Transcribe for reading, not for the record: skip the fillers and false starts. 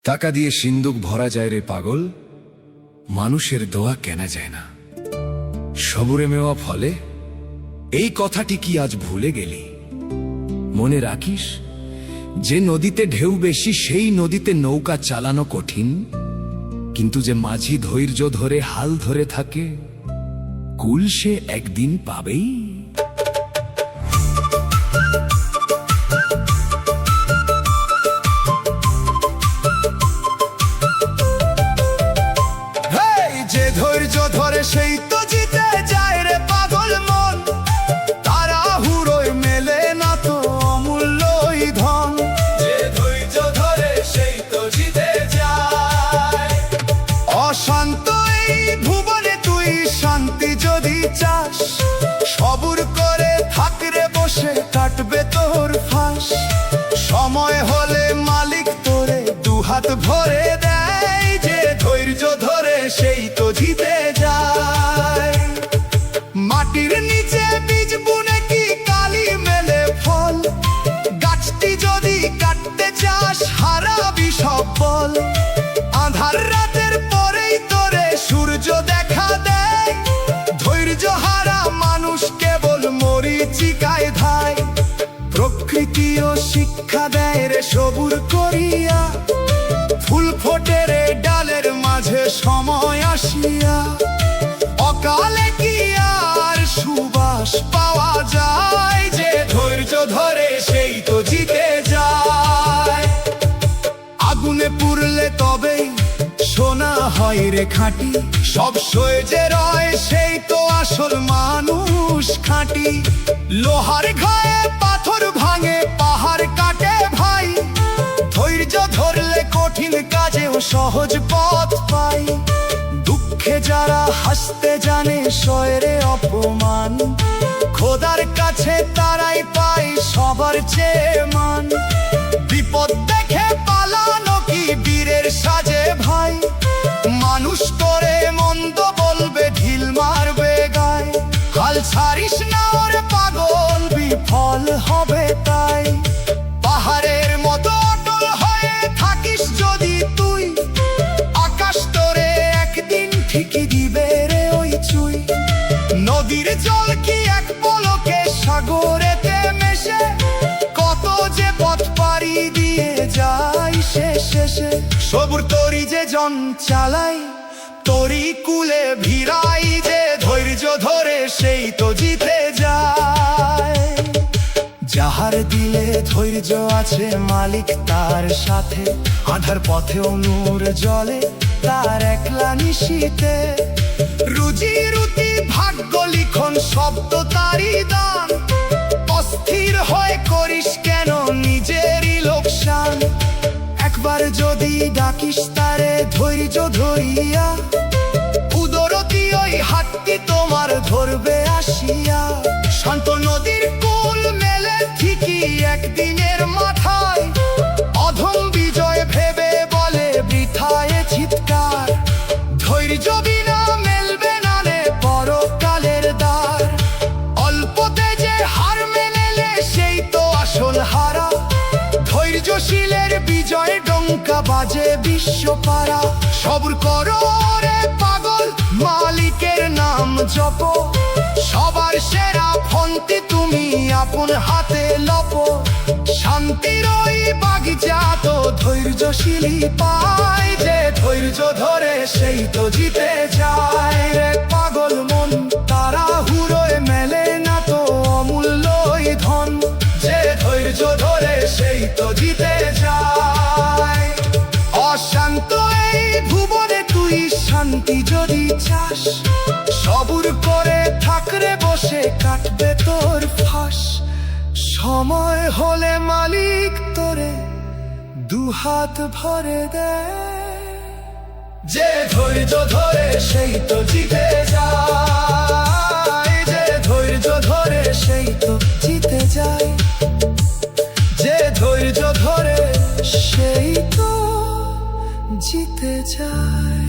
টাকা দিয়ে সিন্দুক ভরা যায় রে পাগল, মানুষের দোয়া কেনা যায় না। সবুরে মেওয়া ফলে, এই কথাটি কি আজ ভুলে গেলি? মনে রাখিস, যে নদীতে ঢেউ বেশি সেই নদীতে নৌকা চালানো কঠিন, কিন্তু যে মাঝি ধৈর্য ধরে হাল ধরে থাকে, কুল সে একদিন পাবেই। যে ধৈর্য ধরে সেই তো জিতে যায় রে পাগল মন, তাড়াহুড়োয় মেলে না তো অমূল্যই ধন। যে ধৈর্য ধরে সেই তো জিতে যায়। অশান্ত এই ভুবনে তুই শান্তি যদি চাস, সবুর করে থাকরে বসে কাটবে তোর ফাঁস। সময় হলে মালিক তোরে দুহাত ভরে দেয়, যে ধৈর্য ধরে সেই তো জিতে যায়। মাটির নিচে বীজ বুনে কি কালি মেলে ফল, গাছটি যদি কাটতে চাস হারাবি সব বল। আঁধার রাতের পরেই তোরে সূর্য দেখা দেয়, ধৈর্য হারা মানুষ কেবল মরীচিকায় ধায়। প্রকৃতিও শিক্ষা দেয় রে সবুর করিয়া, ফুল ফোটে রে ডালের মাঝে সময় আসিয়া। অকালে কি আর সুবাস পাওয়া যায়, যে ধৈর্য ধরে সেই তো জিতে যায়। আগুনে পুড়লে তবেই সোনা হয় রে খাঁটি, সব সয়ে যে রয় সেই তো আসল মানুষ খাঁটি। লোহার ঘায়ে পাথর ভাঙে পাহাড় কাটে ভাই, ধৈর্য ধরলে কঠিন কাজেও সহজ পথ পাই। দুঃখে যারা হাসতে জানে সয় রে অপমান, খোদার কাছে তারাই পায় সবার চেয়ে মান। বিপদ দেখে পালানো কি বীরের সাজে ভাই, মানুষ করে মন্দ বলবে ঢিল মারবে গায়। হাল ছাড়িস না ওরে পাগল, বিফল হবে তাই। পাহাড়ের মতো অটল হয়ে থাকিস যদি তুই, আকাশ তোরে একদিন ঠিকই দিবে রে ওই চুই। নদীর জল কি এক পলকে সাগরেতে মেশে, কত যে পথ পাড়ি দিয়ে যায় শেষে। সবুর তরি যে জন চালাই, তরি কুলে ভিড়াই, যে ধৈর্য ধরে সেই তো জিতে যায়। যাহার দিলে ধৈর্য আছে মালিক তার সাথে, আধার পথেও নূর জ্বলে তার একলা নিশীতে। রুজি রুটি ভাগ্য লিখন শব্দ তারই দান, অস্থির হয়ে করিস কেন নিজেরই লোকসান। একবার যদি ডাকিস তারে ধৈর্য ধরিয়া, উদরতি ওই হাতটি তোমার ধরবে আসিয়া। শান্ত নদীর কুল মেলে ঠিকই একদিনের মাথায়, অধম বিজয় ভেবে বলে বৃথায় চিৎকার। ধৈর্য বিনা মেলবে না রে পরকালের দ্বার, অল্পতে যে হার মেনেলে সেই তো আসল হারা। ধৈর্যশীলের বিজয় ডঙ্কা বাজে বিশ্বপারা। সবুর করো রে পাগল, মালিকের নাম জপ, সবার সেরা ফন্তি তুমি আপন হাতে লপ। শান্তির ওই বাগিচা তো ধৈর্যশীলই পায়, যে ধৈর্য ধরে সেই তো জিতে যায় রে পাগল মন। তাড়াহুড়োয় মেলে না তো অমূল্যই ধন, যে ধৈর্য ধরে সেই তো জিতে যায়। অশান্ত এই ভুবনে তুই শান্তি যদি চাস, সবুর করে থাকরে বসে কাটবে তোর ফাঁস। সময় হলে মালিক তোরে দুহাত ভরে দেয়, যে ধৈর্য ধরে সেই তো জিতে যায়। যে ধৈর্য ধরে সেই তো জিতে যায়, যে ধৈর্য ধরে সেই তো জিতে যায়।